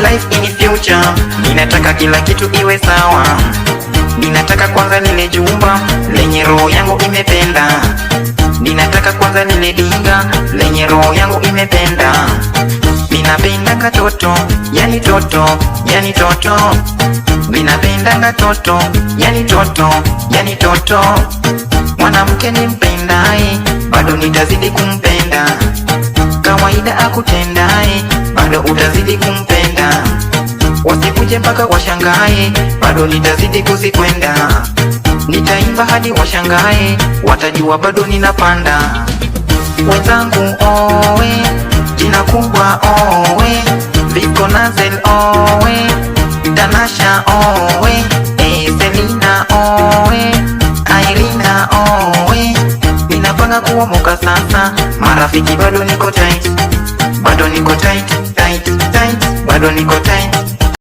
life in future. Ninataka kila kitu iwe sawa. Ninataka kwanza lile jumba lenye roho yangu imependa. Ninataka kwanza lile dinga lenye roho yangu imependa. Ninapenda toto, yani toto, yani toto. Ninapenda toto, yani toto, yani toto. Mwanamke nimpendaye, bado nitazidi kumpenda. Kawaida akutendaye, bado utazidi kumpenda. Wasikuje mpaka washangae, bado nitazidi kuzikwenda. Nitaimba hadi washangae, watajua bado ninapanda. Wenzangu owe, jina kubwa owe, Viko Nazel owe, Tanasha owe, Selina owe, Irina owe. Ninapanga kuomoka sasa, marafiki bado niko tight. Bado niko tight, tight, tight, bado niko tight.